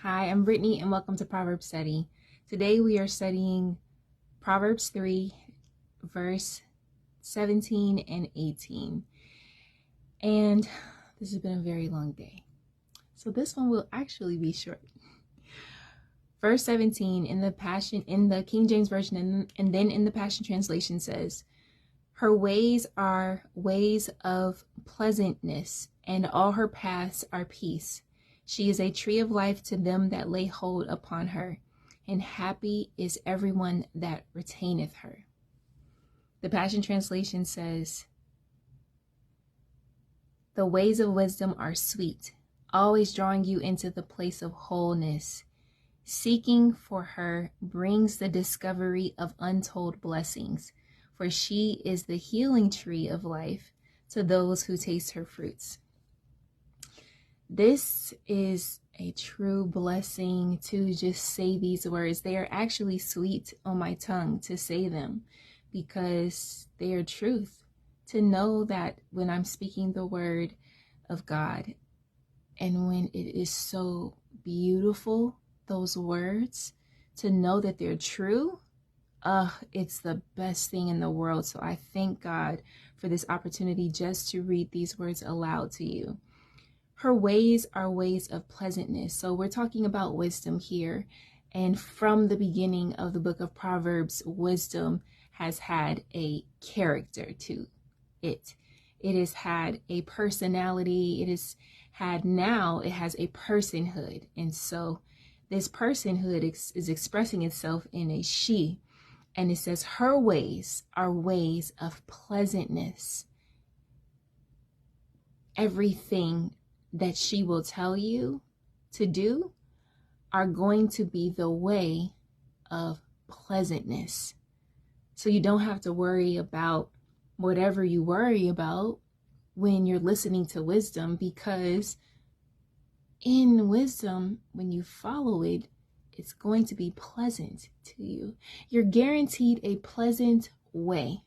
Hi, I'm Brittany and welcome to Proverbs Study. Today we are studying Proverbs 3, verse 17 and 18. And this has been a very long day. So this one will actually be short. Verse 17 in the King James Version and then in the Passion Translation says, "Her ways are ways of pleasantness, and all her paths are peace. She is a tree of life to them that lay hold upon her, and happy is everyone that retaineth her." The Passion Translation says, "The ways of wisdom are sweet, always drawing you into the place of wholeness. Seeking for her brings the discovery of untold blessings, for she is the healing tree of life to those who taste her fruits." This is a true blessing to just say these words. They are actually sweet on my tongue to say them because they are truth. To know that when I'm speaking the word of God and when it is so beautiful, those words, to know that they're true, it's the best thing in the world. So I thank God for this opportunity just to read these words aloud to you. Her ways are ways of pleasantness. So we're talking about wisdom here. And from the beginning of the book of Proverbs, wisdom has had a character to it. It has had a personality. It has a personhood. And so this personhood is expressing itself in a she. And it says her ways are ways of pleasantness. Everything that she will tell you to do are going to be the way of pleasantness. So you don't have to worry about whatever you worry about when you're listening to wisdom, because in wisdom, when you follow it, it's going to be pleasant to you. You're guaranteed a pleasant way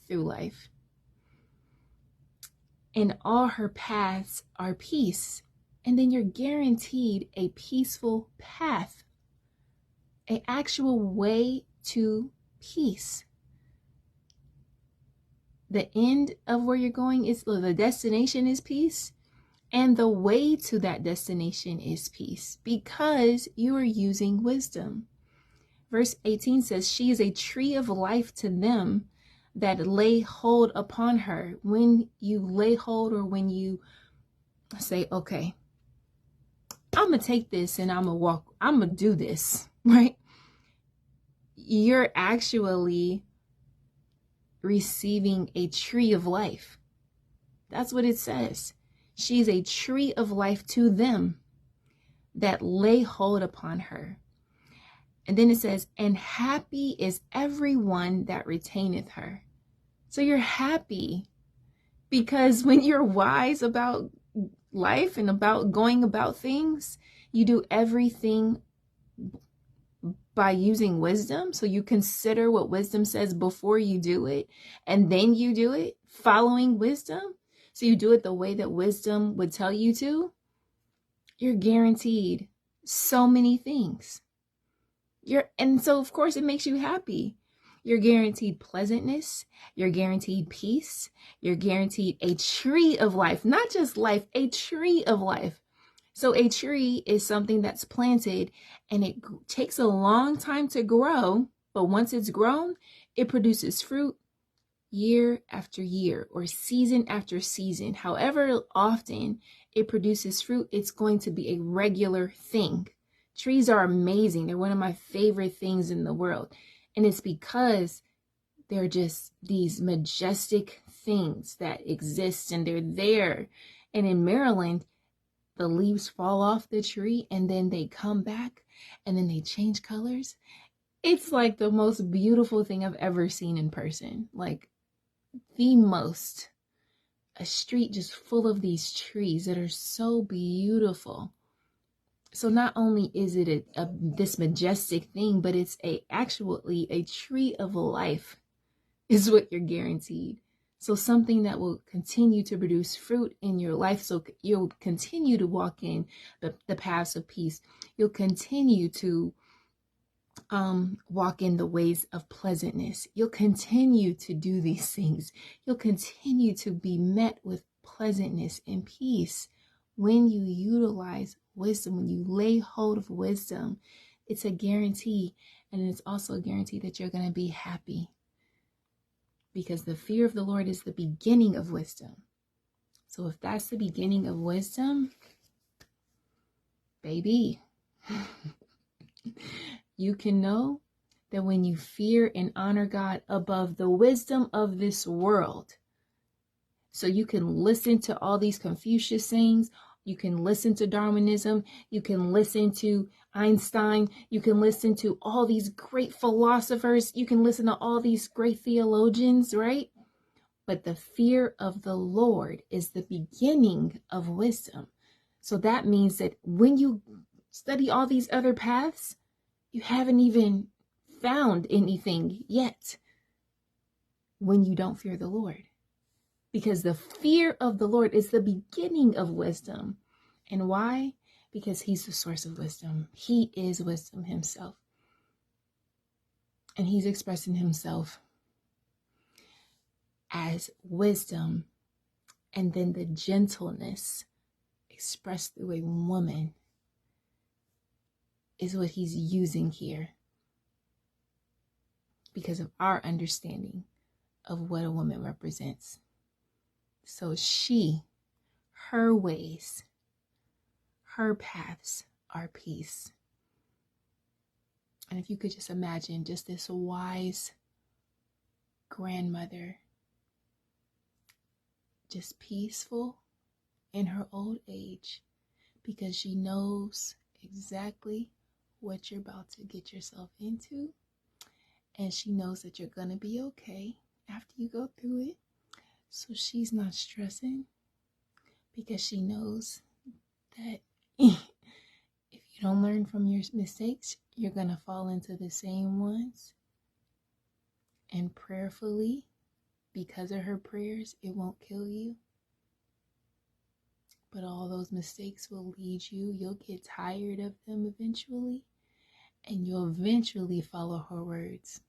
through life. And all her paths are peace. And then you're guaranteed a peaceful path, an actual way to peace. The end of where you're going is, the destination is peace, and the way to that destination is peace because you are using wisdom. Verse 18 says, "She is a tree of life to them that lay hold upon her." When you lay hold, or when you say, okay, I'm going to take this and I'm going to do this, right? You're actually receiving a tree of life. That's what it says. She's a tree of life to them that lay hold upon her. And then it says, "And happy is everyone that retaineth her." So you're happy because when you're wise about life and about going about things, you do everything by using wisdom. So you consider what wisdom says before you do it, and then you do it following wisdom. So you do it the way that wisdom would tell you to. You're guaranteed so many things. And so of course it makes you happy. You're guaranteed pleasantness. You're guaranteed peace. You're guaranteed a tree of life, not just life, a tree of life. So a tree is something that's planted and it takes a long time to grow. But once it's grown, it produces fruit year after year or season after season. However often it produces fruit, it's going to be a regular thing. Trees are amazing. They're one of my favorite things in the world. And it's because they're just these majestic things that exist and they're there. And in Maryland, the leaves fall off the tree and then they come back and then they change colors. It's like the most beautiful thing I've ever seen in person. Like the most. A street just full of these trees that are so beautiful. So not only is it this majestic thing, but it's actually a tree of life is what you're guaranteed. So something that will continue to produce fruit in your life. So you'll continue to walk in the paths of peace. You'll continue to walk in the ways of pleasantness. You'll continue to do these things. You'll continue to be met with pleasantness and peace when you utilize wisdom, when you lay hold of wisdom. It's a guarantee, and it's also a guarantee that you're going to be happy, because the fear of the Lord is the beginning of wisdom. So if that's the beginning of wisdom, baby, you can know that when you fear and honor God above the wisdom of this world, so you can listen to all these Confucius sayings, you can listen to Darwinism, you can listen to Einstein, you can listen to all these great philosophers, you can listen to all these great theologians, right? But the fear of the Lord is the beginning of wisdom. So that means that when you study all these other paths, you haven't even found anything yet when you don't fear the Lord. Because the fear of the Lord is the beginning of wisdom. And why? Because he's the source of wisdom. He is wisdom himself. And he's expressing himself as wisdom. And then the gentleness expressed through a woman is what he's using here, because of our understanding of what a woman represents. So her ways, her paths are peace. And if you could just imagine just this wise grandmother, just peaceful in her old age, because she knows exactly what you're about to get yourself into. And she knows that you're going to be okay after you go through it. So she's not stressing, because she knows that if you don't learn from your mistakes, you're going to fall into the same ones. And prayerfully, because of her prayers, it won't kill you. But all those mistakes will lead you. You'll get tired of them eventually. And you'll eventually follow her words.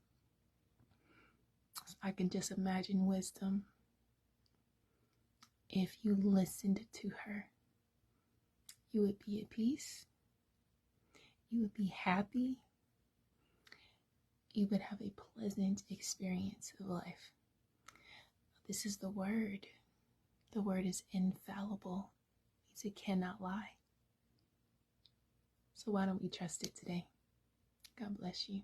I can just imagine wisdom. If you listened to her, you would be at peace. You would be happy. You would have a pleasant experience of life. This is the word. The word is infallible. It means it cannot lie. So why don't we trust it today? God bless you.